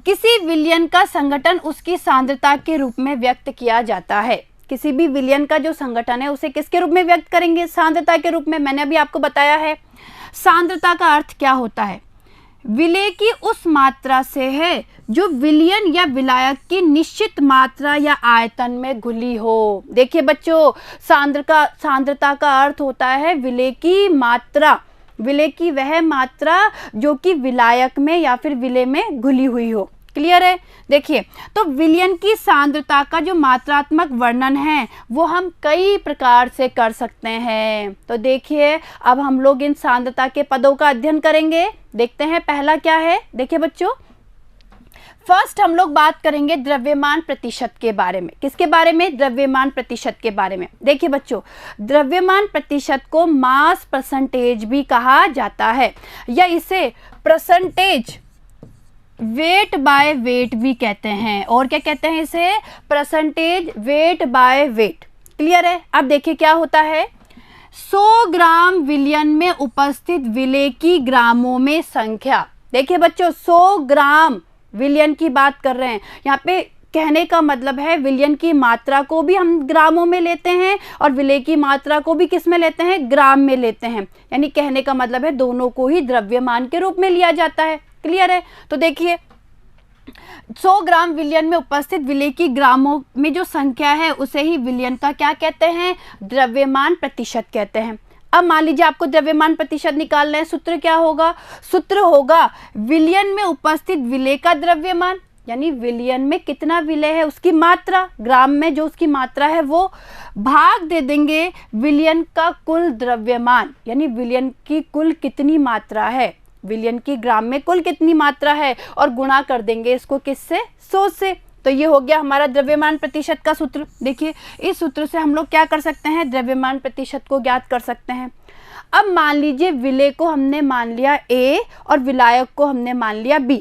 किसी विलयन का संगठन उसकी सांद्रता के रूप में व्यक्त किया जाता है। किसी भी विलयन का जो संगठन है उसे किसके रूप में व्यक्त करेंगे? सांद्रता के रूप में। मैंने अभी आपको बताया है सांद्रता का अर्थ क्या होता है। विलेय की उस मात्रा से है जो विलयन या विलायक की निश्चित मात्रा या आयतन में घुली हो। देखिए बच्चों, सांद्रता का अर्थ होता है विलेय की मात्रा, विलेय की वह मात्रा जो कि विलायक में या फिर विलेय में घुली हुई हो। क्लियर है? देखिए, तो विलयन की सांद्रता का जो मात्रात्मक वर्णन है वो हम कई प्रकार से कर सकते हैं। तो देखिए, अब हम लोग इन सांद्रता के पदों का अध्ययन करेंगे। देखते हैं पहला क्या है। देखिए बच्चों, फर्स्ट हम लोग बात करेंगे द्रव्यमान प्रतिशत के बारे में। किसके बारे में? द्रव्यमान प्रतिशत के बारे में। देखिए बच्चों, द्रव्यमान प्रतिशत को मास परसेंटेज भी कहा जाता है या इसे परसेंटेज वेट बाय वेट भी कहते हैं। और क्या कहते हैं इसे? Percentage weight by weight. Clear है? अब देखिए क्या होता है। 100 ग्राम विलयन में उपस्थित विलेय की ग्रामों में संख्या। देखिए बच्चों, 100 ग्राम विलयन की बात कर रहे हैं। यहाँ पे कहने का मतलब है विलयन की मात्रा को भी हम ग्रामों में लेते हैं और विलेय की मात्रा को भी किस में लेते हैं? ग्राम में लेते हैं। यानी कहने का मतलब है दोनों को ही द्रव्यमान के रूप में लिया जाता है। क्लियर है? तो देखिए, 100 ग्राम विलयन में उपस्थित विलेय की ग्रामों में जो संख्या है उसे ही विलयन का क्या कहते हैं? द्रव्यमान प्रतिशत कहते हैं। अब मान लीजिए आपको द्रव्यमान प्रतिशत निकालना है, सूत्र क्या होगा? सूत्र होगा विलयन में उपस्थित विलेय का द्रव्यमान, यानी विलयन में कितना विलेय है उसकी मात्रा, ग्राम में जो उसकी मात्रा है वो, भाग दे देंगे विलयन का कुल द्रव्यमान, यानी विलयन की कुल कितनी मात्रा है, विलयन की ग्राम में कुल कितनी मात्रा है, और गुणा कर देंगे इसको किससे? 100 से। तो ये हो गया हमारा द्रव्यमान प्रतिशत का सूत्र। देखिए, इस सूत्र से हम लोग क्या कर सकते हैं? द्रव्यमान प्रतिशत को ज्ञात कर सकते हैं। अब मान लीजिए विलेय को हमने मान लिया A और विलायक को हमने मान लिया B।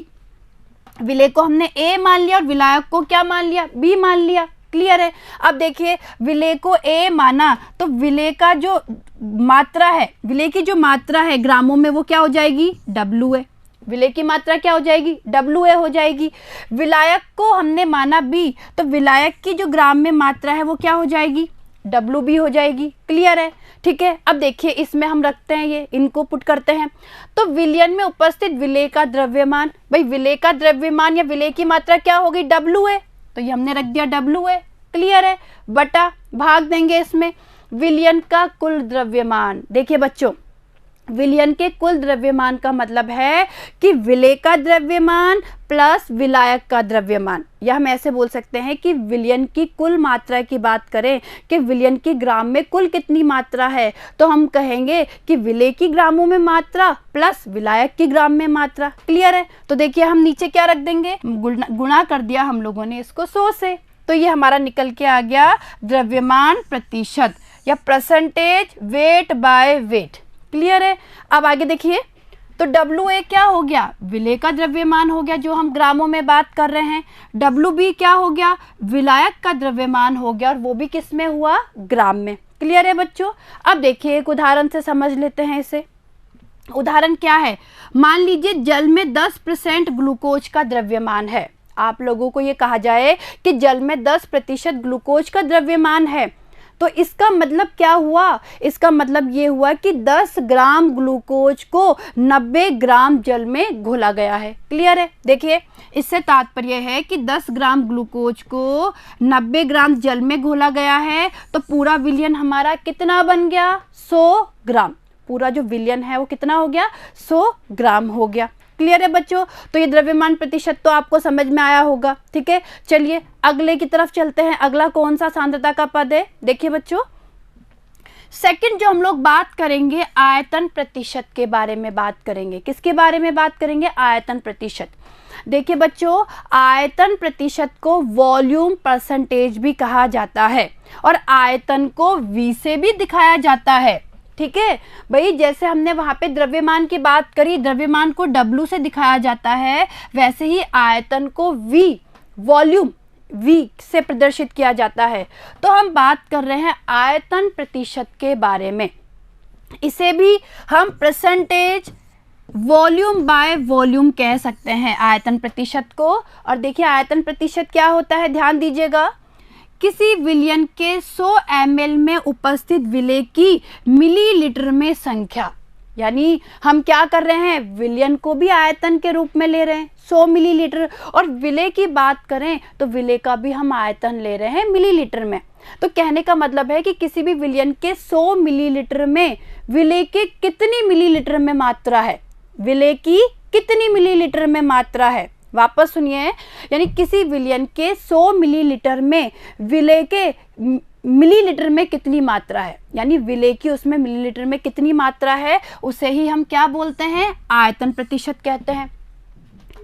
विलेय को हमने A मान लिया और विलायक को क्या मान लिया? B मान लिया। क्लियर है? अब देखिए, विलेय को A माना तो विलेय का जो मात्रा है, विलेय की जो मात्रा है ग्रामों में वो क्या हो जाएगी? WA। विलेय की मात्रा क्या हो जाएगी? WA हो जाएगी। विलायक को हमने माना B, तो विलायक की जो ग्राम में मात्रा है वो क्या हो जाएगी? WB हो जाएगी। क्लियर है? ठीक है। अब देखिए, इसमें हम रखते हैं ये, इनको पुट करते हैं। तो विलयन में उपस्थित विलेय का द्रव्यमान, भाई विलेय का द्रव्यमान या विलेय की मात्रा क्या होगी? WA। तो ये हमने रख दिया WA। क्लियर है? बटा भाग देंगे इसमें विलयन का कुल द्रव्यमान। देखिए बच्चों, विलयन के कुल द्रव्यमान का मतलब है कि विलेय का द्रव्यमान प्लस विलायक का द्रव्यमान, या हम ऐसे बोल सकते हैं कि विलयन की कुल मात्रा की बात करें कि विलयन की ग्राम में कुल कितनी मात्रा है, तो हम कहेंगे कि विलेय की ग्रामों में मात्रा प्लस विलायक की ग्राम में मात्रा। क्लियर है? तो देखिए, हम नीचे क्या रख देंगे? गुणा कर दिया हम लोगों ने इसको 100 से, तो ये हमारा निकल के आ गया द्रव्यमान प्रतिशत या percentage weight by weight. Clear है? अब आगे देखिए, तो WA क्या हो गया? विलेय का द्रव्यमान हो गया जो हम ग्रामों में बात कर रहे हैं। WB क्या हो गया? विलायक का द्रव्यमान हो गया, और वो भी किस में हुआ? ग्राम में। क्लियर है बच्चों? अब देखिए, एक उदाहरण से समझ लेते हैं इसे। उदाहरण क्या है? मान लीजिए जल में 10% ग्लूकोज का द्रव्यमान है। आप लोगों को ये कहा जाए कि जल में 10% ग्लूकोज का द्रव्यमान है, तो इसका मतलब क्या हुआ? इसका मतलब ये हुआ कि 10 ग्राम ग्लूकोज को 90 ग्राम जल में घोला गया है। क्लियर है? देखिए, इससे तात्पर्य है कि 10 ग्राम ग्लूकोज को 90 ग्राम जल में घोला गया है, तो पूरा विलयन हमारा कितना बन गया? 100 ग्राम। पूरा जो विलयन है वो कितना हो गया? 100 ग्राम हो गया। क्लियर है बच्चों? तो ये द्रव्यमान प्रतिशत तो आपको समझ में आया होगा। ठीक है, चलिए अगले की तरफ चलते हैं। अगला कौन सा सांद्रता का पद है? देखिए बच्चों, सेकंड जो हम लोग बात करेंगे आयतन प्रतिशत के बारे में बात करेंगे। किसके बारे में बात करेंगे? आयतन प्रतिशत। देखिए बच्चों, आयतन प्रतिशत को वॉल्यूम परसेंटेज भी कहा जाता है और आयतन को V से भी दिखाया जाता है। ठीक है भाई, जैसे हमने वहाँ पे द्रव्यमान की बात करी, द्रव्यमान को W से दिखाया जाता है, वैसे ही आयतन को V, वॉल्यूम V से प्रदर्शित किया जाता है। तो हम बात कर रहे हैं आयतन प्रतिशत के बारे में। इसे भी हम परसेंटेज वॉल्यूम बाय वॉल्यूम कह सकते हैं आयतन प्रतिशत को। और देखिए आयतन प्रतिशत क्या होता है, ध्यान दीजिएगा, किसी विलयन के 100 ml में उपस्थित विलेय की मिलीलीटर में संख्या। यानी हम क्या कर रहे हैं, विलयन को भी आयतन के रूप में ले रहे हैं 100 मिलीलीटर, और विलेय की बात करें तो विलेय का भी हम आयतन ले रहे हैं मिलीलीटर में। तो कहने का मतलब है कि किसी भी विलयन के 100 मिलीलीटर में विलेय के कितनी मिलीलीटर में मात्रा है, विलेय की कितनी मिलीलीटर में मात्रा है। वापस सुनिए, यानी किसी विलयन के 100 मिलीलीटर में विलेय के मिलीलीटर में कितनी मात्रा है, यानी विलेय की उसमें मिलीलीटर में कितनी मात्रा है, उसे ही हम क्या बोलते हैं, आयतन प्रतिशत कहते हैं।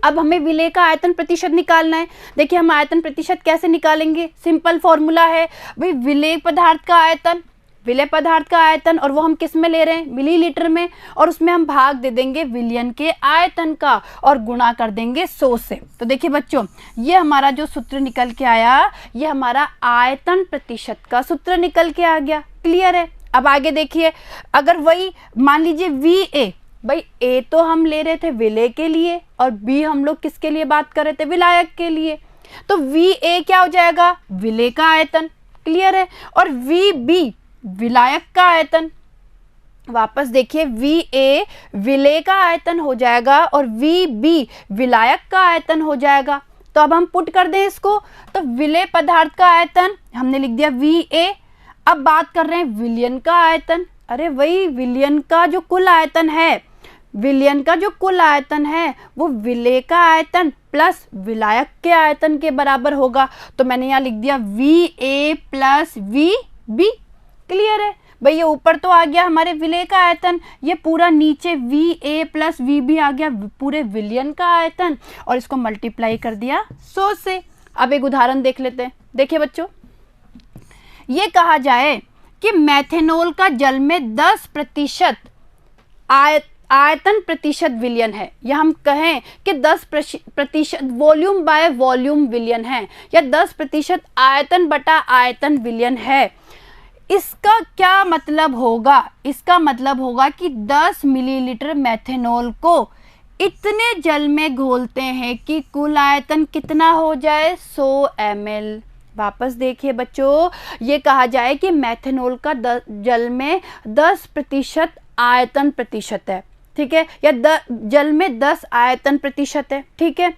अब हमें विलेय का आयतन प्रतिशत निकालना है। देखिए हम आयतन प्रतिशत कैसे निकालेंगे, सिंपल फॉर्मूला है भाई, विलेय पदार्थ का आयतन, विलेय पदार्थ का आयतन, और वो हम किस में ले रहे हैं, मिलीलीटर में, और उसमें हम भाग दे देंगे विलयन के आयतन का और गुणा कर देंगे 100 से। तो देखिए बच्चों, ये हमारा जो सूत्र निकल के आया, ये हमारा आयतन प्रतिशत का सूत्र निकल के आ गया। क्लियर है। अब आगे देखिए, अगर वही मान लीजिए VA, भाई A तो हम ले रहे थे विलेय के लिए और B हम लोग किसके लिए बात कर रहे थे, विलायक के लिए, तो VA क्या हो जाएगा, विलेय का आयतन। क्लियर है। और VB विलायक का आयतन। वापस देखिए, VA विलेय का आयतन हो जाएगा और VB विलायक का आयतन हो जाएगा। तो अब हम पुट कर दें इसको, तो विलेय पदार्थ का आयतन हमने लिख दिया VA। अब बात कर रहे हैं विलयन का आयतन। अरे वही विलयन का जो कुल आयतन है, विलयन का जो कुल आयतन है वो विलेय का आयतन प्लस विलायक के आयतन के बराबर होगा। तो मैंने यहाँ लिख दिया VA प्लस VB। क्लियर है भाई, ये ऊपर तो आ गया हमारे विलेय का आयतन, ये पूरा नीचे VA प्लस VB आ गया पूरे विलयन का आयतन, और इसको मल्टीप्लाई कर दिया 100 से। अब एक उदाहरण देख लेते हैं। देखिए बच्चों, ये कहा जाए कि मेथेनॉल का जल में 10% आयतन प्रतिशत विलयन है, या हम कहें कि 10% वॉल्यूम बाय वॉल्यूम विलयन है, या 10% आयतन बटा आयतन विलयन है। इसका क्या मतलब होगा, इसका मतलब होगा कि 10 मिलीलीटर मेथेनॉल को इतने जल में घोलते हैं कि कुल आयतन कितना हो जाए, 100 ml। वापस देखिए बच्चों, ये कहा जाए कि मेथेनॉल का जल में 10% आयतन प्रतिशत है, ठीक है, या जल में 10 आयतन प्रतिशत है, ठीक है।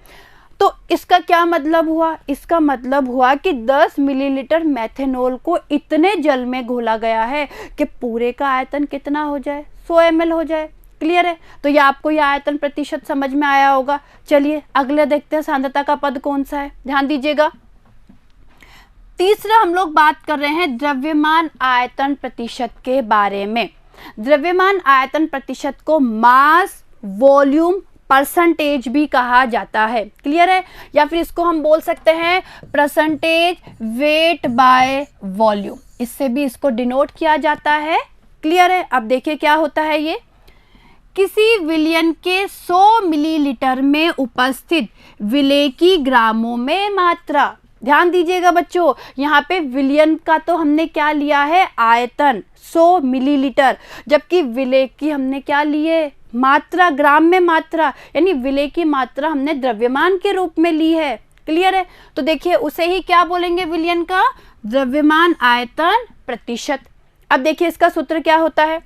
तो इसका क्या मतलब हुआ, इसका मतलब हुआ कि 10 मिलीलीटर मेथेनॉल को इतने जल में घोला गया है कि पूरे का आयतन कितना हो जाए, 100 ml हो जाए। क्लियर है। तो ये आपको ये आयतन प्रतिशत समझ में आया होगा। चलिए अगले देखते हैं, सांद्रता का पद कौन सा है, ध्यान दीजिएगा। तीसरा हम लोग बात कर रहे हैं द्रव्यमान आयतन प्रतिशत के बारे में। द्रव्यमान आयतन प्रतिशत को मास वॉल्यूम परसेंटेज भी कहा जाता है। क्लियर है। या फिर इसको हम बोल सकते हैं परसेंटेज वेट बाय वॉल्यूम, इससे भी इसको डिनोट किया जाता है। क्लियर है। अब देखिए क्या होता है, ये किसी विलयन के 100 मिलीलीटर में उपस्थित विलेय की ग्रामों में मात्रा। ध्यान दीजिएगा बच्चों, यहाँ पे विलयन का तो हमने क्या लिया है, आयतन 100 मिलीलीटर, जबकि विलेय की हमने क्या लिए, मात्रा, ग्राम में मात्रा, यानी विलेय की मात्रा हमने द्रव्यमान के रूप में ली है। क्लियर है। तो देखिए उसे ही क्या बोलेंगे, विलयन का द्रव्यमान आयतन प्रतिशत। अब देखिए इसका सूत्र क्या होता है,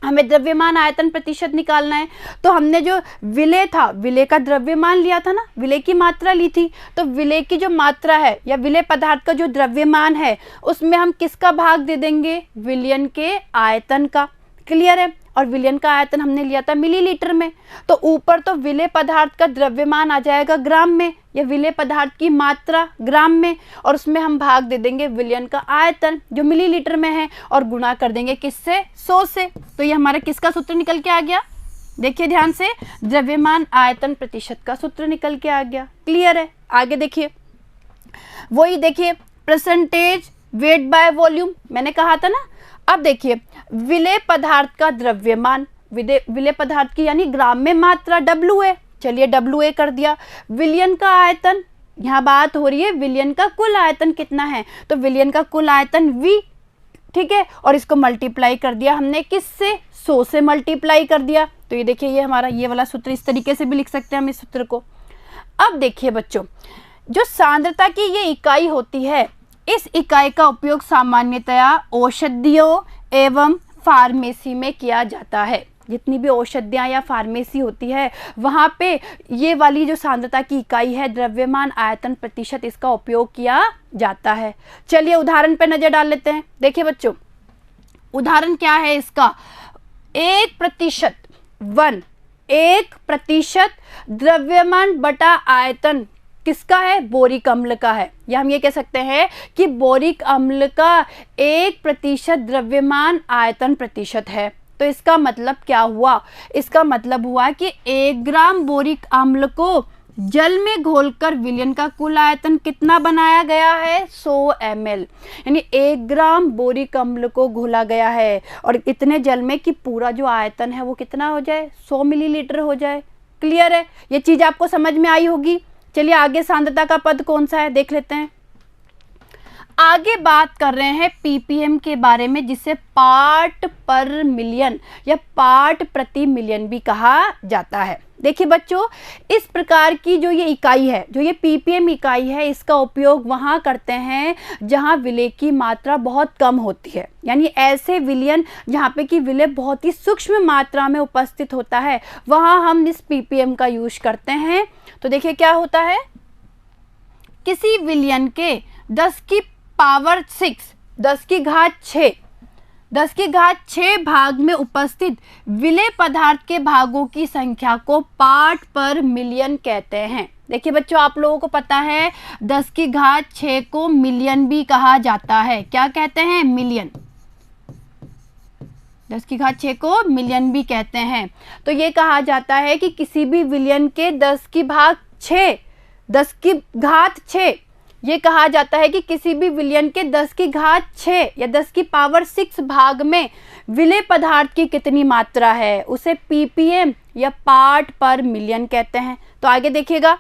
हमें द्रव्यमान आयतन प्रतिशत निकालना है। तो हमने जो विलेय था, विलेय का द्रव्यमान लिया था ना, विलेय की मात्रा ली थी, तो विलेय की जो मात्रा है या विलेय पदार्थ का जो द्रव्यमान है उसमें हम किसका भाग दे देंगे, विलयन के आयतन का। क्लियर है। और विलयन का आयतन हमने लिया था मिलीलीटर में, तो ऊपर तो विलेय पदार्थ का द्रव्यमान आ जाएगा ग्राम में, या विलेय पदार्थ की मात्रा ग्राम में, और उसमें हम भाग दे देंगे विलयन का आयतन जो मिलीलीटर में है, और गुणा कर देंगे किससे, 100 से। तो ये हमारा किसका सूत्र निकल के आ गया, देखिए ध्यान से, द्रव्यमान आयतन प्रतिशत का सूत्र निकल के आ गया। क्लियर है। आगे देखिए, वही देखिए परसेंटेज वेट बाय वॉल्यूम मैंने कहा था ना। अब देखिए विलेय पदार्थ का द्रव्यमान, विलेय पदार्थ की यानी ग्राम में मात्रा WA, चलिए WA कर दिया। विलयन का आयतन, यहाँ बात हो रही है विलयन का कुल आयतन कितना है, तो विलयन का कुल आयतन V, ठीक है, और इसको मल्टीप्लाई कर दिया हमने किससे, 100 से मल्टीप्लाई कर दिया, तो ये देखिए, ये हमारा ये वाला सूत्र, इस तरीके से भी लिख सकते हैं हम इस सूत्र को। अब देखिए बच्चों, जो सांद्रता की ये इकाई होती है, इस इकाई का उपयोग सामान्यतया औषधियों एवं फार्मेसी में किया जाता है। जितनी भी औषधियाँ या फार्मेसी होती है वहाँ पे ये वाली जो सांद्रता की इकाई है, द्रव्यमान आयतन प्रतिशत, इसका उपयोग किया जाता है। चलिए उदाहरण पे नज़र डाल लेते हैं। देखिए बच्चों, उदाहरण क्या है इसका, 1% 1% द्रव्यमान बटा आयतन किसका है, बोरिक अम्ल का है। या हम ये कह सकते हैं कि बोरिक अम्ल का 1% द्रव्यमान आयतन प्रतिशत है। तो इसका मतलब क्या हुआ, इसका मतलब हुआ कि 1 ग्राम बोरिक अम्ल को जल में घोलकर विलयन का कुल आयतन कितना बनाया गया है, 100 ml। यानी 1 ग्राम बोरिक अम्ल को घोला गया है और इतने जल में कि पूरा जो आयतन है वो कितना हो जाए, 100 मिलीलीटर हो जाए। क्लियर है, ये चीज़ आपको समझ में आई होगी। चलिए आगे सांद्रता का पद कौन सा है देख लेते हैं। आगे बात कर रहे हैं ppm के बारे में, जिसे पार्ट पर मिलियन या पार्ट प्रति मिलियन भी कहा जाता है। देखिए बच्चों, इस प्रकार की जो ये इकाई है, जो ये ppm इकाई है, इसका उपयोग वहाँ करते हैं जहाँ विलेय की मात्रा बहुत कम होती है। यानी ऐसे विलयन जहाँ पे कि विलेय बहुत ही सूक्ष्म मात्रा में उपस्थित होता है, वहाँ हम इस ppm का यूज करते हैं। तो देखिए क्या होता है, किसी विलयन के 10 की पावर 6, 10 की घात 6 भाग में उपस्थित विलेय पदार्थ के भागों की संख्या को पार्ट पर मिलियन कहते हैं। देखिए बच्चों, आप लोगों को पता है 10 की घात 6 को मिलियन भी कहा जाता है। क्या कहते हैं, मिलियन। 10 की घात 6 को मिलियन भी कहते हैं। तो ये कहा जाता है कि किसी भी विलयन के 10 की घात 6, ये कहा जाता है कि किसी भी विलयन के 10 की घात 6 या 10 की पावर 6 भाग में विलेय पदार्थ की कितनी मात्रा है, उसे ppm या पार्ट पर मिलियन कहते हैं। तो आगे देखिएगा,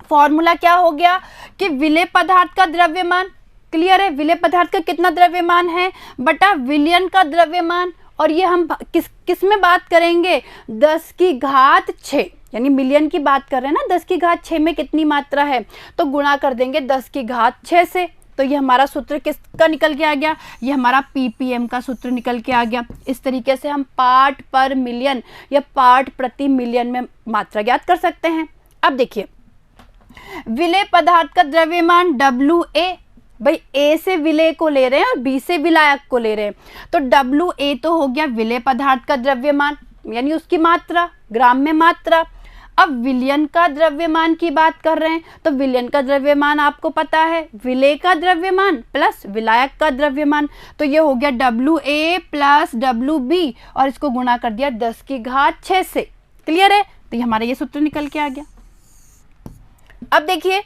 फॉर्मूला क्या हो गया कि विलेय पदार्थ का द्रव्यमान, क्लियर है, विलेय पदार्थ का कितना द्रव्यमान है बटा विलयन का द्रव्यमान। और ये हम किस में बात करेंगे, 10 की घात 6, यानी मिलियन की बात कर रहे हैं ना, 10 की घात 6 में कितनी मात्रा है, तो गुणा कर देंगे 10 की घात 6 से। तो ये हमारा सूत्र किसका निकल के आ गया, ये हमारा ppm का सूत्र निकल के आ गया। इस तरीके से हम पार्ट पर मिलियन या पार्ट प्रति मिलियन में मात्रा ज्ञात कर सकते हैं। अब देखिए, विलेय पदार्थ का द्रव्यमान WA, भाई A से विलेय को ले रहे हैं और B से विलायक को ले रहे हैं, तो WA तो हो गया विलेय पदार्थ का द्रव्यमान, यानी उसकी मात्रा, ग्राम में मात्रा। अब विलयन का द्रव्यमान की बात कर रहे हैं, तो विलयन का द्रव्यमान आपको पता है, विलेय का द्रव्यमान प्लस विलायक का द्रव्यमान। तो ये हो गया WA प्लस WB और इसको गुणा कर दिया 10 की घात 6 से। क्लियर है, तो ये हमारा ये सूत्र निकल के आ गया। अब देखिए,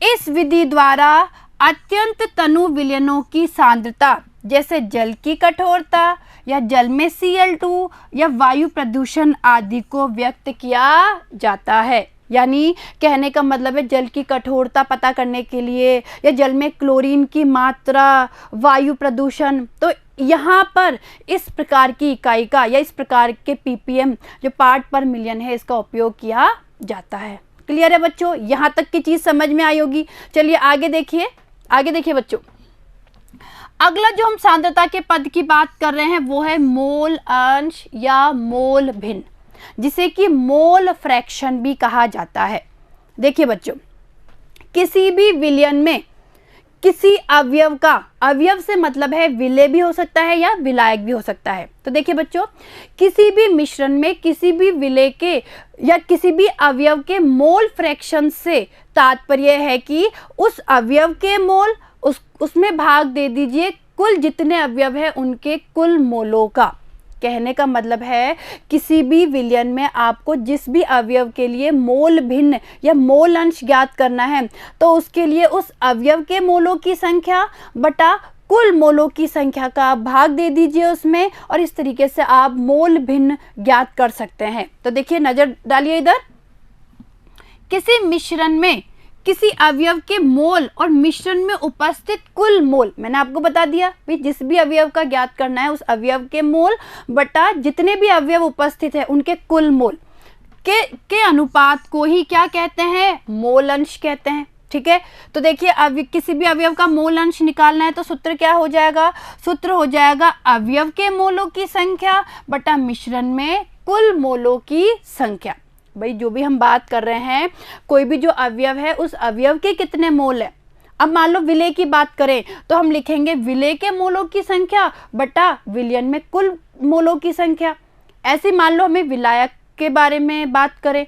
इस विधि द्वारा अत्यंत तनु विलयनों की सांद्रता, जैसे जल की कठोरता या जल में Cl2 या वायु प्रदूषण आदि को व्यक्त किया जाता है। यानी कहने का मतलब है, जल की कठोरता पता करने के लिए या जल में क्लोरीन की मात्रा, वायु प्रदूषण, तो यहाँ पर इस प्रकार की इकाई का या इस प्रकार के ppm जो पार्ट पर मिलियन है, इसका उपयोग किया जाता है। क्लियर है बच्चों, यहाँ तक की चीज़ समझ में आई होगी। चलिए आगे देखिए, आगे देखिए बच्चों, अगला जो हम सांद्रता के पद की बात कर रहे हैं वो है मोल अंश या मोल भिन्न, जिसे कि मोल फ्रैक्शन भी कहा जाता है। देखिए बच्चों, किसी भी विलयन में किसी अवयव का, अवयव से मतलब है विलेय भी हो सकता है या विलायक भी हो सकता है। तो देखिए बच्चों, किसी भी मिश्रण में किसी भी विलेय के या किसी भी अवयव के मोल फ्रैक्शन से तात्पर्य है कि उस अवयव के मोल, उसमें भाग दे दीजिए कुल जितने अवयव है उनके कुल मोलों का। कहने का मतलब है, किसी भी विलयन में आपको जिस भी अवयव के लिए मोल भिन्न या मोल अंश ज्ञात करना है, तो उसके लिए उस अवयव के मोलों की संख्या बटा कुल मोलों की संख्या का आप भाग दे दीजिए उसमें, और इस तरीके से आप मोल भिन्न ज्ञात कर सकते हैं। तो देखिए, नज़र डालिए इधर, किसी मिश्रण में किसी अवयव के मोल और मिश्रण में उपस्थित कुल मोल, मैंने आपको बता दिया भाई जिस भी अवयव का ज्ञात करना है उस अवयव के मोल बटा जितने भी अवयव उपस्थित है उनके कुल मोल के अनुपात को ही क्या कहते हैं, मोल अंश कहते हैं। ठीक है, तो देखिए किसी भी अवयव का मोल अंश निकालना है तो सूत्र क्या हो जाएगा, सूत्र हो जाएगा अवयव के मोलों की संख्या बटा मिश्रण में कुल मोलों की संख्या। भाई जो भी हम बात कर रहे हैं, कोई भी जो अवयव है उस अवयव के कितने मोल है। अब मान लो विलेय की बात करें तो हम लिखेंगे विलेय के मोलों की संख्या बटा विलयन में कुल मोलों की संख्या। ऐसे मान लो हमें विलायक के बारे में बात करें,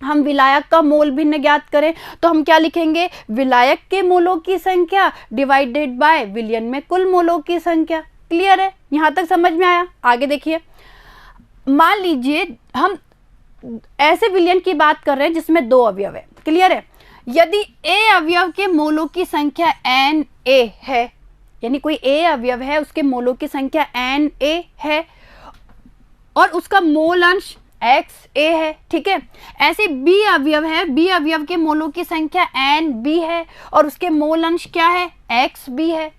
हम विलायक का मोल भिन्न ज्ञात करें तो हम क्या लिखेंगे, विलायक के मोलों की संख्या डिवाइडेड बाय विलयन में कुल मोलों की संख्या। क्लियर है, यहाँ तक समझ में आया। आगे देखिए, मान लीजिए हम ऐसे विलयन की बात कर रहे हैं जिसमें दो अवयव है। क्लियर है, यदि ए अवयव के मोलों की संख्या एन ए है, यानी कोई ए अवयव है उसके मोलों की संख्या एन ए है और उसका मोल अंश एक्स ए है। ठीक है, ऐसे बी अवयव है, बी अवयव के मोलों की संख्या एन बी है और उसके मोल अंश क्या है, एक्स बी है।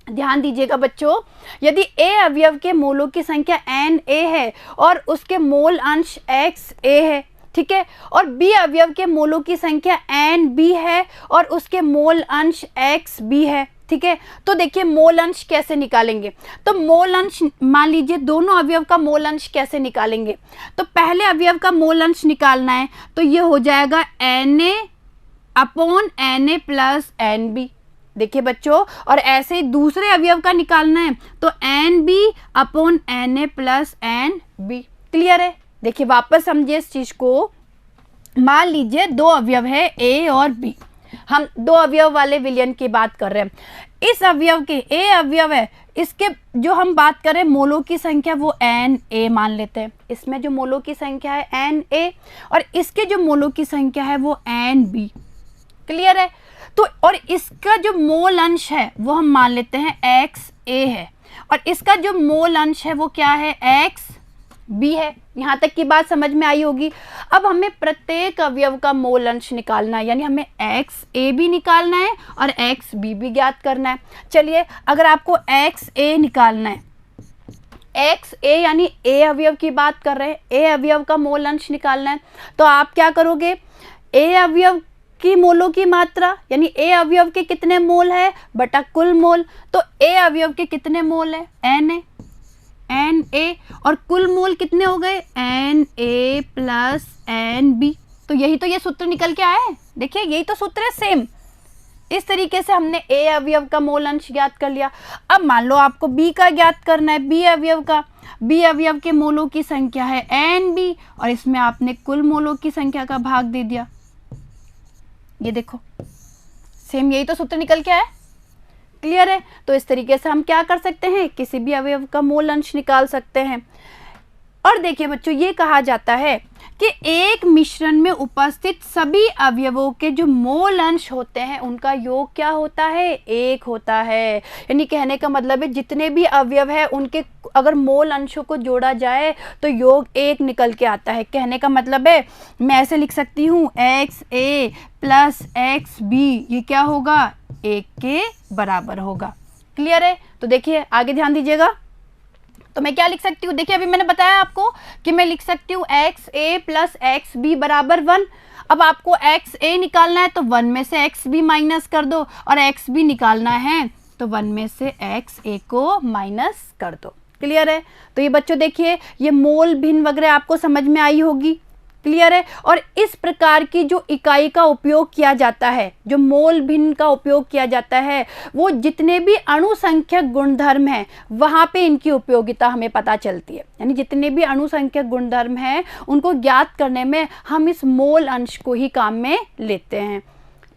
ध्यान दीजिएगा बच्चों, यदि ए अवयव के मोलों की संख्या एन ए है और उसके मोल अंश एक्स ए है, ठीक है, और बी अवयव के मोलों की संख्या एन बी है और उसके मोल अंश एक्स बी है। ठीक है, तो देखिए मोल अंश कैसे निकालेंगे, तो मोल अंश मान लीजिए दोनों अवयव का मोल अंश कैसे निकालेंगे, तो पहले अवयव का मोल अंश निकालना है तो ये हो जाएगा n A upon n A plus n B. देखिए बच्चों, और ऐसे ही दूसरे अवयव का निकालना है तो n B upon n A plus n B. Clear है, देखिए वापस समझिए इस चीज को। मान लीजिए दो अवयव है ए और बी, हम दो अवयव वाले विलयन की बात कर रहे हैं। इस अवयव के ए अवयव है, इसके जो हम बात करें मोलों की संख्या वो एन ए मान लेते हैं। इसमें जो मोलों की संख्या है एन ए और इसके जो मोलों की संख्या है वो एन बी। क्लियर है, तो और इसका जो मोल अंश है वो हम मान लेते हैं एक्स ए है और इसका जो मोल अंश है वो क्या है, एक्स बी है। यहाँ तक की बात समझ में आई होगी। अब हमें प्रत्येक अवयव का मोल अंश निकालना है, यानी हमें एक्स ए भी निकालना है और एक्स बी भी ज्ञात करना है। चलिए, अगर आपको एक्स ए निकालना है, एक्स ए यानी ए अवयव की बात कर रहे हैं, ए अवयव का मोल अंश निकालना है तो आप क्या करोगे, ए अवयव की मोलों की मात्रा यानी ए अवयव के कितने मोल है बटा कुल मोल, तो ए अवयव के कितने मोल है, एन ए और कुल मोल कितने हो गए, n A plus n B. तो यही तो ये सूत्र निकल के आया है। देखिए यही तो सूत्र है सेम। इस तरीके से हमने ए अवयव का मोल अंश ज्ञात कर लिया। अब मान लो आपको बी का ज्ञात करना है, बी अवयव का, बी अवयव के मोलों की संख्या है एन बी और इसमें आपने कुल मोलों की संख्या का भाग दे दिया। ये देखो सेम यही तो सूत्र निकल के आया। क्लियर है, तो इस तरीके से हम क्या कर सकते हैं, किसी भी अवयव का मोल अंश निकाल सकते हैं। और देखिए बच्चों, ये कहा जाता है कि एक मिश्रण में उपस्थित सभी अवयवों के जो मोल अंश होते हैं उनका योग क्या होता है, एक होता है। यानी कहने का मतलब है जितने भी अवयव है उनके अगर मोल अंशों को जोड़ा जाए तो योग एक निकल के आता है। कहने का मतलब है मैं ऐसे लिख सकती हूँ, एक्स ए प्लस एक्स बी, ये क्या होगा, एक के बराबर होगा। क्लियर है, तो देखिए आगे ध्यान दीजिएगा। तो मैं क्या लिख सकती हूँ, देखिए अभी मैंने बताया आपको कि मैं लिख सकती हूँ एक्स ए प्लस एक्स बी बराबर 1। अब आपको एक्स ए निकालना है तो 1 में से एक्स बी माइनस कर दो और एक्स बी निकालना है तो 1 में से एक्स ए को माइनस कर दो। क्लियर है, तो ये बच्चों देखिए ये मोल भिन्न वगैरह आपको समझ में आई होगी। क्लियर है, और इस प्रकार की जो इकाई का उपयोग किया जाता है, जो मोल भिन्न का उपयोग किया जाता है, वो जितने भी अणुसंख्यक गुणधर्म हैं वहाँ पे इनकी उपयोगिता हमें पता चलती है। यानी जितने भी अणुसंख्यक गुणधर्म हैं उनको ज्ञात करने में हम इस मोल अंश को ही काम में लेते हैं।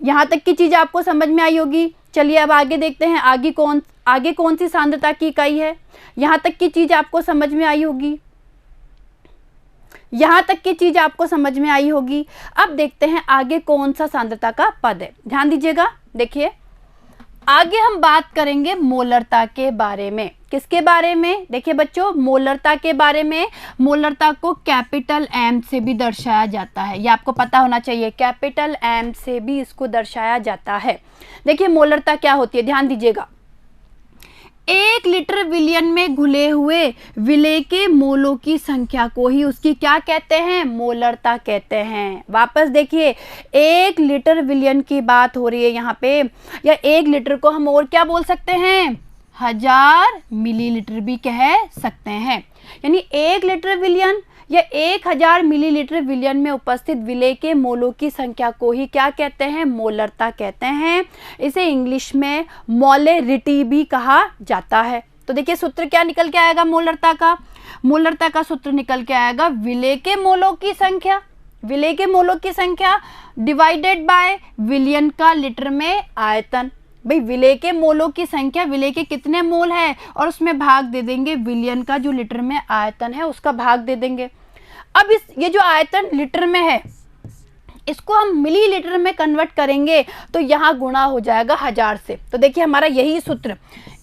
यहाँ तक की चीज़ आपको समझ में आई होगी। चलिए अब आगे देखते हैं, आगे कौन सी सांद्रता की इकाई है। यहाँ तक की चीज़ आपको समझ में आई होगी, यहाँ तक की चीज आपको समझ में आई होगी। अब देखते हैं आगे कौन सा सांद्रता का पद है। ध्यान दीजिएगा, देखिए आगे हम बात करेंगे मोलरता के बारे में। किसके बारे में? देखिए बच्चों, मोलरता के बारे में। मोलरता को कैपिटल एम से भी दर्शाया जाता है, ये आपको पता होना चाहिए। कैपिटल एम से भी इसको दर्शाया जाता है। देखिए मोलरता क्या होती है, ध्यान दीजिएगा। 1 लीटर विलयन में घुले हुए विलेय के मोलों की संख्या को ही उसकी क्या कहते हैं? मोलरता कहते हैं। वापस देखिए, 1 लीटर विलयन की बात हो रही है यहाँ पे, या 1 लीटर को हम और क्या बोल सकते हैं? 1000 मिलीलीटर भी कह सकते हैं। यानी 1 लीटर विलयन या 1000 मिलीलीटर विलयन में उपस्थित विलेय के मोलों की संख्या को ही क्या कहते हैं? मोलरता कहते हैं। इसे इंग्लिश में मोलेरिटी भी कहा जाता है। तो देखिए सूत्र क्या निकल के आएगा मोलरता का? मोलरता का सूत्र निकल के आएगा विलेय के मोलों की संख्या, विलेय के मोलों की संख्या डिवाइडेड बाय विलयन का लीटर में आयतन। भाई विलेय के मोलों की संख्या, विलेय के कितने मोल है, और उसमें भाग दे देंगे विलयन का जो लीटर में आयतन है उसका भाग दे देंगे। अब ये जो आयतन लीटर में है इसको हम मिलीलीटर में कन्वर्ट करेंगे तो यहाँ गुणा हो जाएगा 1000 से। तो देखिए हमारा यही सूत्र,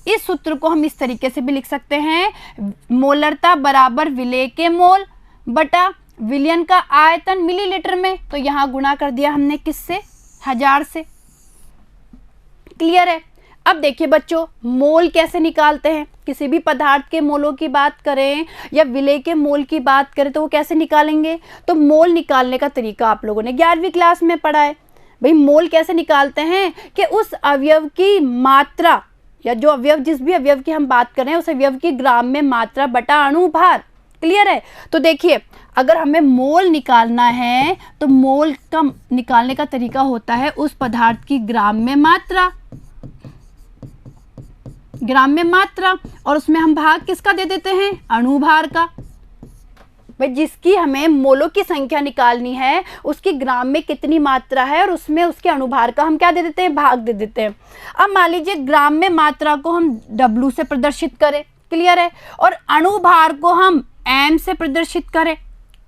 इस सूत्र को हम इस तरीके से भी लिख सकते हैं, मोलरता बराबर विलेय के मोल बटा विलयन का आयतन मिलीलीटर में। तो यहाँ गुणा कर दिया हमने किससे? 1000 से। क्लियर है? अब देखिए बच्चों, मोल कैसे निकालते हैं? किसी भी पदार्थ के मोलों की बात करें या विलेय के मोल की बात करें तो वो कैसे निकालेंगे? तो मोल निकालने का तरीका आप लोगों ने 11वीं क्लास में पढ़ा है। भाई मोल कैसे निकालते हैं कि उस अवयव की मात्रा, या जो अवयव, जिस भी अवयव की हम बात करें उस अवयव की ग्राम में मात्रा बटा अणुभार। क्लियर है? तो देखिए अगर हमें मोल निकालना है तो मोल का निकालने का तरीका होता है उस पदार्थ की ग्राम में मात्रा, ग्राम में मात्रा, और उसमें हम भाग किसका दे देते हैं? अणुभार का। भाई जिसकी हमें मोलों की संख्या निकालनी है उसकी ग्राम में कितनी मात्रा है और उसमें उसके अणुभार का हम क्या दे देते हैं? भाग दे देते हैं। अब मान लीजिए ग्राम में मात्रा को हम W से प्रदर्शित करें, क्लियर है, और अणुभार को हम M से प्रदर्शित करें,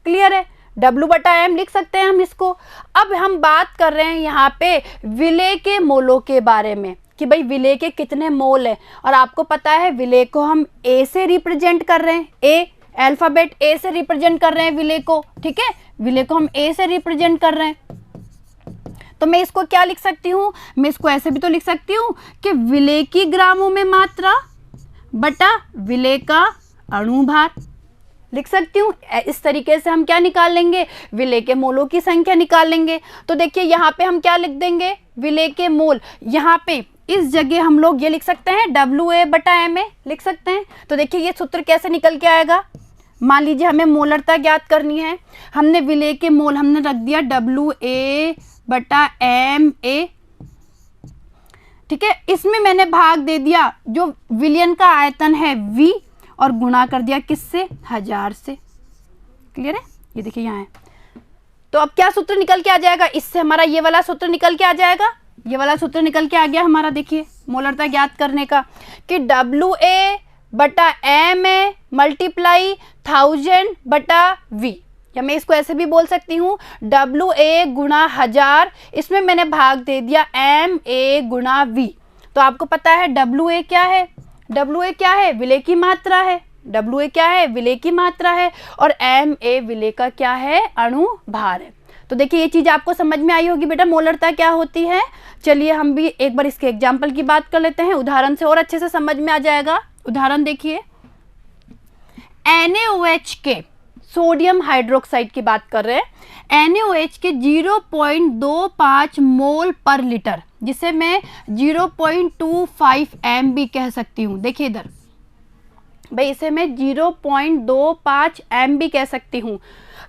क्लियर है, W बटा M लिख सकते हैं हम इसको। अब हम बात कर रहे हैं यहाँ पे विलेय के मोलों के बारे में कि भाई विलेय के कितने मोल है, और आपको पता है विलेय को हम A से रिप्रेजेंट कर रहे हैं, A अल्फाबेट A से रिप्रेजेंट कर रहे हैं विलेय को, ठीक है, विलेय को हम A से रिप्रेजेंट कर रहे हैं। तो मैं इसको क्या लिख सकती हूँ? मैं इसको ऐसे भी तो लिख सकती हूँ कि विलेय की ग्रामों में मात्रा बटा विलेय का अणुभार लिख सकती हूँ। इस तरीके से हम क्या निकाल लेंगे? विलेय के मोलों की संख्या निकाल लेंगे। तो देखिए यहाँ पे हम क्या लिख देंगे? विलेय के मोल, यहाँ पे इस जगह हम लोग ये लिख सकते हैं WA बटा MA लिख सकते हैं। तो देखिए ये सूत्र कैसे निकल के आएगा? मान लीजिए हमें मोलरता ज्ञात करनी है, हमने विलेय के मोल हमने रख दिया WA बटा MA, ठीक है, इसमें मैंने भाग दे दिया जो विलयन का आयतन है V और गुणा कर दिया किससे? 1000 से। क्लियर है? ये देखिए यहाँ है। तो अब क्या सूत्र निकल के आ जाएगा? इससे हमारा ये वाला सूत्र निकल के आ जाएगा, ये वाला सूत्र निकल के आ गया हमारा। देखिए मोलरता ज्ञात करने का कि WA बटा MA मल्टीप्लाई 1000 बटा V, या मैं इसको ऐसे भी बोल सकती हूँ WA गुणा 1000, इसमें मैंने भाग दे दिया MA गुणा V। तो आपको पता है WA क्या है? WA क्या है? विलेय की मात्रा है। WA क्या है? विलेय की मात्रा है। और MA विलेय का क्या है? अणुभार है। तो देखिए ये चीज़ आपको समझ में आई होगी बेटा मोलरता क्या होती है। चलिए हम भी एक बार इसके एग्जाम्पल की बात कर लेते हैं, उदाहरण से और अच्छे से समझ में आ जाएगा। उदाहरण देखिए, NaOH के सोडियम हाइड्रोक्साइड की बात कर रहे हैं। NaOH के 0.25 मोल पर लीटर, जिसे मैं 0.25 M भी कह सकती हूँ। देखिए इधर भाई, इसे मैं 0.25 M भी कह सकती हूँ।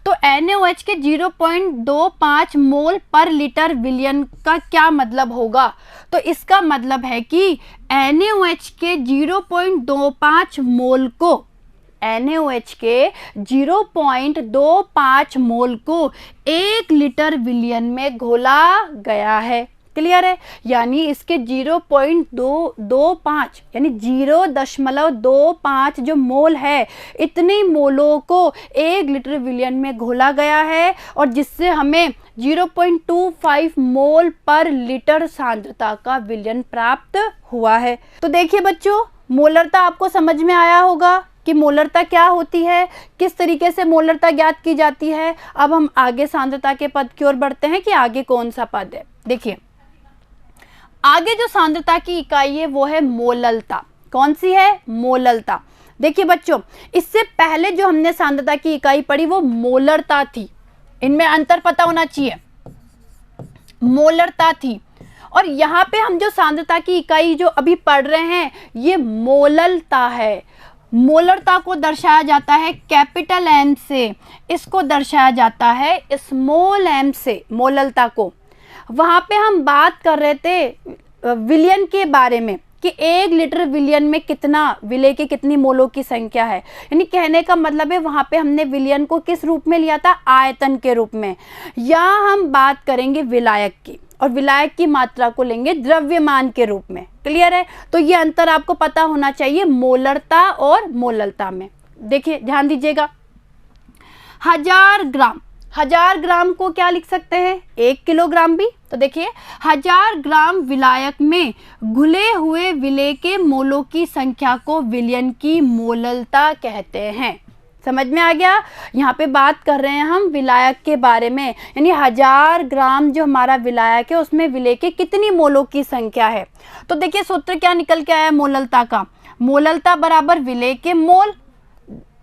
तो NaOH के 0.25 मोल पर लीटर विलयन का क्या मतलब होगा? तो इसका मतलब है कि NaOH के 0.25 मोल को, NaOH के 0.25 मोल को 1 लीटर विलयन में घोला गया है। क्लियर है। यानी इसके 0.225 यानी 0.25 जो मोल है, इतने मोलों को 1 लीटर विलयन में घोला गया है और जिससे हमें 0.25 मोल पर लीटर सांद्रता का विलयन प्राप्त हुआ है। तो देखिए बच्चों, मोलरता आपको समझ में आया होगा कि मोलरता क्या होती है, किस तरीके से मोलरता ज्ञात की जाती है। अब हम आगे सांद्रता के पद की ओर बढ़ते हैं कि आगे कौन सा पद है। देखिए आगे जो सांद्रता की इकाई है वो है मोललता। कौन सी है? मोललता। देखिए बच्चों, इससे पहले जो हमने सांद्रता की इकाई पढ़ी वो मोलरता थी। इनमें अंतर पता होना चाहिए। मोलरता थी और यहाँ पे हम जो सांद्रता की इकाई जो अभी पढ़ रहे हैं ये मोललता है। मोलरता को दर्शाया जाता है कैपिटल एम से, इसको दर्शाया जाता है स्मॉल एम से, मोललता को। वहाँ पे हम बात कर रहे थे विलयन के बारे में कि 1 लीटर विलयन में कितना विलय की कितनी मोलों की संख्या है। यानी कहने का मतलब है वहाँ पे हमने विलयन को किस रूप में लिया था? आयतन के रूप में। यहाँ हम बात करेंगे विलायक की और विलायक की मात्रा को लेंगे द्रव्यमान के रूप में। क्लियर है? तो ये अंतर आपको पता होना चाहिए मोलरता और मोललता में। देखिए ध्यान दीजिएगा, 1000 ग्राम, 1000 ग्राम को क्या लिख सकते हैं? 1 किलोग्राम भी। तो देखिए 1000 ग्राम विलायक में घुले हुए विलय के मोलों की संख्या को विलयन की मोललता कहते हैं। समझ में आ गया? यहाँ पे बात कर रहे हैं हम विलायक के बारे में, यानी 1000 ग्राम जो हमारा विलायक है उसमें विलय के कितनी मोलों की संख्या है। तो देखिए सूत्र क्या निकल के आया मोललता का? मोललता बराबर विलय के मोल,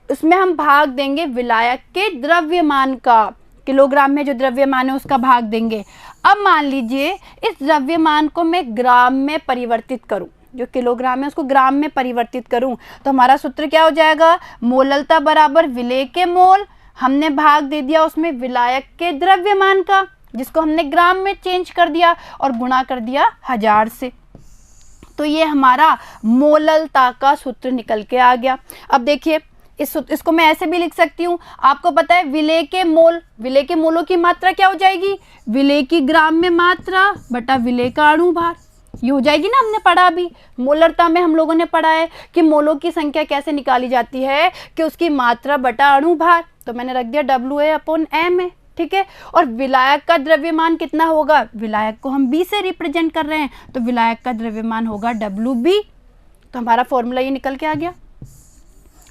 उसमें हम भाग देंगे विलायक के द्रव्यमान का, किलोग्राम में जो द्रव्यमान है उसका भाग देंगे। अब मान लीजिए इस द्रव्यमान को मैं ग्राम में परिवर्तित करूं, जो किलोग्राम है उसको ग्राम में परिवर्तित करूं, तो हमारा सूत्र क्या हो जाएगा? मोललता बराबर विलय के मोल, हमने भाग दे दिया उसमें विलायक के द्रव्यमान का जिसको हमने ग्राम में चेंज कर दिया और गुणा कर दिया 1000 से। तो ये हमारा मोललता का सूत्र निकल के आ गया। अब देखिए इसको मैं ऐसे भी लिख सकती हूँ, आपको पता है विलय के मोल, विलय के मोलों की मात्रा क्या हो जाएगी? विलय की ग्राम में मात्रा बटा विलय का अणु भार, ये हो जाएगी ना। हमने पढ़ा अभी मोलरता में, हम लोगों ने पढ़ा है कि मोलों की संख्या कैसे निकाली जाती है कि उसकी मात्रा बटा अणु भार, तो मैंने रख दिया WA/m है। ठीक है, और विलायक का द्रव्यमान कितना होगा? विलायक को हम B से रिप्रेजेंट कर रहे हैं तो विलायक का द्रव्यमान होगा WB। तो हमारा फॉर्मूला ये निकल के आ गया,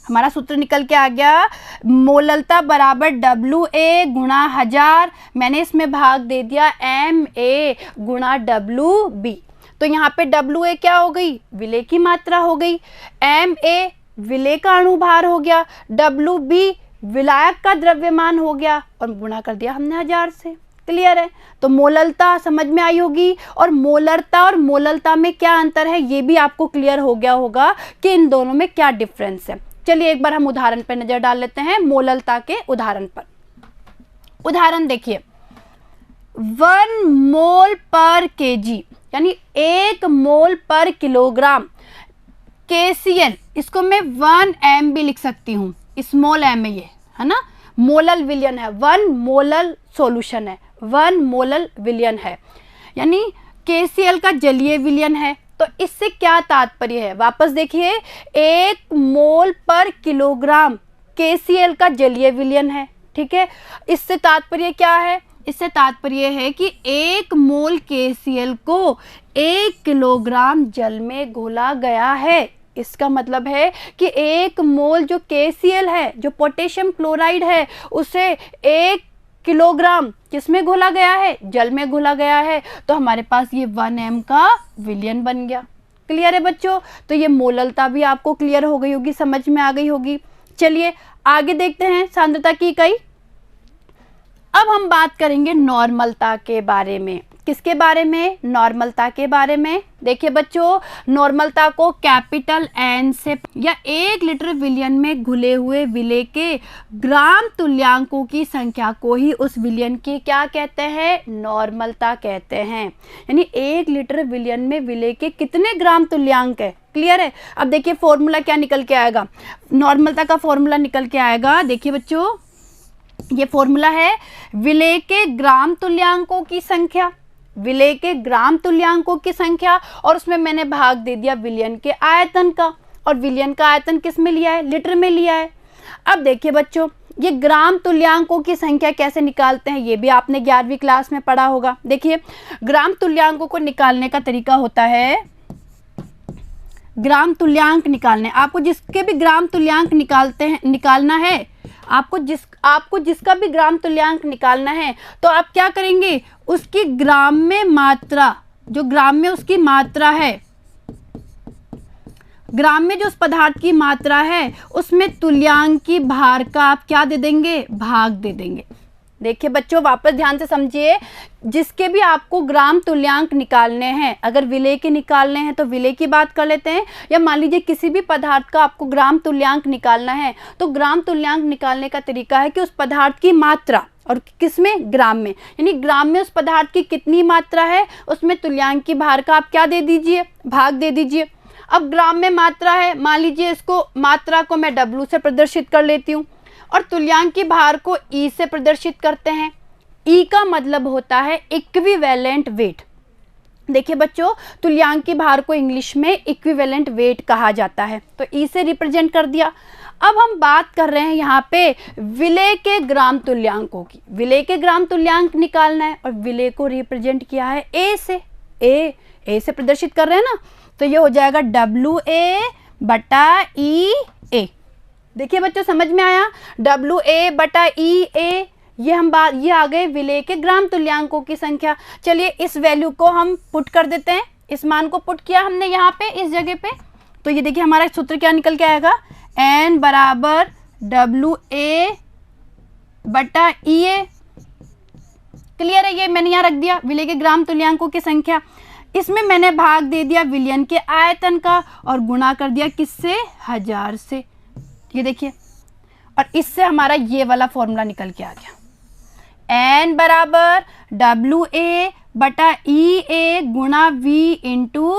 हमारा सूत्र निकल के आ गया, मोललता बराबर WA गुणा 1000, मैंने इसमें भाग दे दिया MA गुणा WB। तो यहाँ पे WA क्या हो गई? विलय की मात्रा हो गई, MA विलय का अणुभार हो गया, WB विलायक का द्रव्यमान हो गया और गुणा कर दिया हमने 1000 से। क्लियर है? तो मोललता समझ में आई होगी। और मोलरता और मोललता में क्या अंतर है ये भी आपको क्लियर हो गया होगा कि इन दोनों में क्या डिफरेंस है। चलिए एक बार हम उदाहरण पर नजर डाल लेते हैं, मोललता के उदाहरण पर। उदाहरण देखिए, 1 मोल पर केजी यानी 1 मोल पर किलोग्राम KCl, इसको मैं 1 m भी लिख सकती हूँ, स्मॉल m है ये, है ना। मोलल विलयन है, 1 मोलल सॉल्यूशन है, 1 मोलल विलयन है, यानी KCl का जलीय विलयन है। तो इससे क्या तात्पर्य है? वापस देखिए, 1 मोल पर किलोग्राम KCl का जलीय विलयन है। ठीक है, इससे तात्पर्य क्या है? इससे तात्पर्य है कि 1 मोल KCl को 1 किलोग्राम जल में घोला गया है। इसका मतलब है कि 1 मोल जो KCl है, जो पोटेशियम क्लोराइड है, उसे 1 किलोग्राम किसमें घोला गया है? जल में घोला गया है। तो हमारे पास ये 1 m का विलयन बन गया। क्लियर है बच्चों? तो ये मोललता भी आपको क्लियर हो गई होगी, समझ में आ गई होगी। चलिए आगे देखते हैं सांद्रता की इकाई। अब हम बात करेंगे नॉर्मलता के बारे में। किसके बारे में? नॉर्मलता के बारे में। देखिए बच्चों, नॉर्मलता को कैपिटल N से या 1 लीटर विलयन में घुले हुए विलय के ग्राम तुल्यांकों की संख्या को ही उस विलयन की क्या कहते हैं? नॉर्मलता कहते हैं। यानी 1 लीटर विलयन में विलय के कितने ग्राम तुल्यांक है। क्लियर है? अब देखिए फॉर्मूला क्या निकल के आएगा, नॉर्मलता का फॉर्मूला निकल के आएगा। देखिए बच्चों, ये फॉर्मूला है विलय के ग्राम तुल्यांकों की संख्या, विलेय के ग्राम तुल्यांकों की संख्या और उसमें मैंने भाग दे दिया विलयन के आयतन का, और विलयन का आयतन किस में लिया है, लीटर में लिया है। अब देखिए बच्चों, ये ग्राम तुल्यांकों की संख्या कैसे निकालते हैं ये भी आपने 11वीं क्लास में पढ़ा होगा। देखिए ग्राम तुल्यांकों को निकालने का तरीका होता है, ग्राम तुल्यांक निकालने, आपको जिसके भी ग्राम तुल्यांक निकालना है, आपको जिसका भी ग्राम तुल्यांक निकालना है तो आप क्या करेंगे, उसकी ग्राम में मात्रा, जो ग्राम में उसकी मात्रा है, ग्राम में जो उस पदार्थ की मात्रा है उसमें तुल्यांक की भार का आप क्या दे देंगे, भाग दे देंगे। देखिए बच्चों वापस ध्यान से समझिए, जिसके भी आपको ग्राम तुल्यांक निकालने हैं, अगर विलेय के निकालने हैं तो विलेय की बात कर लेते हैं, या मान लीजिए किसी भी पदार्थ का आपको ग्राम तुल्यांक निकालना है तो ग्राम तुल्यांक निकालने का तरीका है कि उस पदार्थ की मात्रा, और किसमें, ग्राम में, यानी ग्राम में उस पदार्थ की कितनी मात्रा है उसमें तुल्यांक की भार का आप क्या दे दीजिए, भाग दे दीजिए। अब ग्राम में मात्रा है, मान लीजिए इसको मात्रा को मैं W से प्रदर्शित कर लेती हूँ और तुल्यांक की भार को E से प्रदर्शित करते हैं। E का मतलब होता है इक्विवेलेंट वेट। देखिए बच्चों, तुल्यांक की भार को इंग्लिश में इक्विवेलेंट वेट कहा जाता है, तो E से रिप्रेजेंट कर दिया। अब हम बात कर रहे हैं यहाँ पे विलेय के ग्राम तुल्यांकों की। विलेय के ग्राम तुल्यांक निकालना है और विलेय को रिप्रेजेंट किया है A से, A से प्रदर्शित कर रहे हैं ना, तो ये हो जाएगा WA/EA। देखिए बच्चों समझ में आया, WA/EA, ये आ गए विलेय के ग्राम तुल्यांकों की संख्या। चलिए इस वैल्यू को हम पुट कर देते हैं, इस मान को पुट किया हमने यहाँ पे इस जगह पे, तो ये देखिए हमारा सूत्र क्या निकल के आएगा, N बराबर WA/EA। क्लियर है, ये मैंने यहाँ रख दिया विलेय के ग्राम तुल्यांकों की संख्या, इसमें मैंने भाग दे दिया विलयन के आयतन का और गुणा कर दिया किससे, 1000 से। ये देखिए, और इससे हमारा ये वाला फॉर्मूला निकल के आ गया, N बराबर WA/EA गुणा V इंटू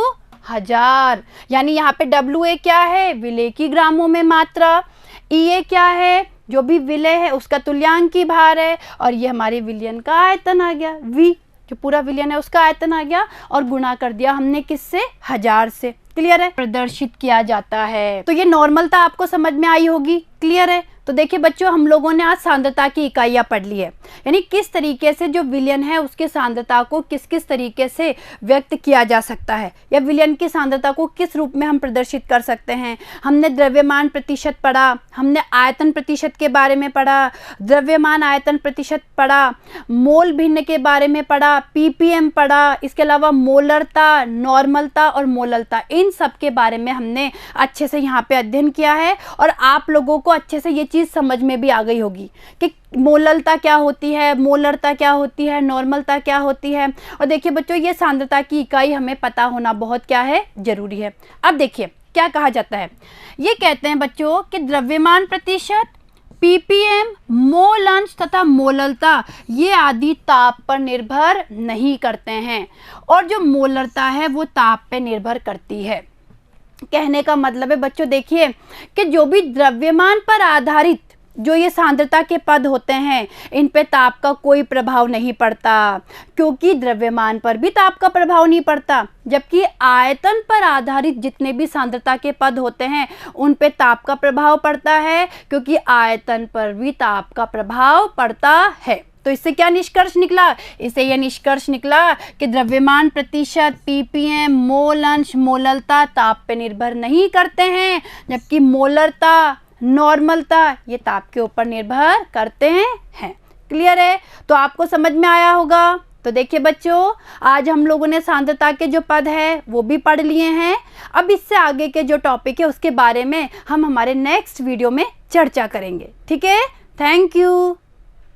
1000। यानी यहाँ पे WA क्या है, विलेय की ग्रामों में मात्रा, EA क्या है, जो भी विलेय है उसका तुल्यांक की भार है, और ये हमारे विलयन का आयतन आ गया, V जो पूरा विलयन है उसका आयतन आ गया, और गुणा कर दिया हमने किससे, 1000 से। क्लियर है, प्रदर्शित किया जाता है। तो ये नॉर्मलता आपको समझ में आई होगी, क्लियर है। तो देखिए बच्चों, हम लोगों ने आज सांद्रता की इकाइयाँ पढ़ ली है, यानी किस तरीके से जो विलयन है उसकी सांद्रता को किस किस तरीके से व्यक्त किया जा सकता है, या विलयन की सांद्रता को किस रूप में हम प्रदर्शित कर सकते हैं। हमने द्रव्यमान प्रतिशत पढ़ा, हमने आयतन प्रतिशत के बारे में पढ़ा, द्रव्यमान आयतन प्रतिशत पढ़ा, मोल भिन्न के बारे में पढ़ा, ppm पढ़ा, इसके अलावा मोलरता, नॉर्मलता और मोललता, इन सब के बारे में हमने अच्छे से यहाँ पे अध्ययन किया है, और आप लोगों को अच्छे से ये चीज़ समझ में भी आ गई होगी कि मोललता क्या होती है, मोलरता क्या होती है, नॉर्मलता क्या होती है। और देखिए बच्चों, ये सांद्रता की इकाई हमें पता होना बहुत क्या है, जरूरी है। अब देखिए क्या कहा जाता है, ये कहते हैं बच्चों कि द्रव्यमान प्रतिशत, ppm, मोल अंश तथा मोललता ये आदि ताप पर निर्भर नहीं करते हैं, और जो मोलरता है वो ताप पे निर्भर करती है। कहने का मतलब है बच्चों, देखिए कि जो भी द्रव्यमान पर आधारित जो ये सांद्रता के पद होते हैं, इन पे ताप का कोई प्रभाव नहीं पड़ता, क्योंकि द्रव्यमान पर भी ताप का प्रभाव नहीं पड़ता, जबकि आयतन पर आधारित जितने भी सांद्रता के पद होते हैं उन पे ताप का प्रभाव पड़ता है, क्योंकि आयतन पर भी ताप का प्रभाव पड़ता है। तो इससे क्या निष्कर्ष निकला, इससे यह निष्कर्ष निकला कि द्रव्यमान प्रतिशत, ppm, मोल अंश, मोललता ताप पे निर्भर नहीं करते हैं, जबकि मोलरता, नॉर्मलता ये ताप के ऊपर निर्भर करते हैं। क्लियर है, तो आपको समझ में आया होगा। तो देखिए बच्चों, आज हम लोगों ने सांद्रता के जो पद है वो भी पढ़ लिए हैं। अब इससे आगे के जो टॉपिक है उसके बारे में हम हमारे नेक्स्ट वीडियो में चर्चा करेंगे। ठीक है, थैंक यू।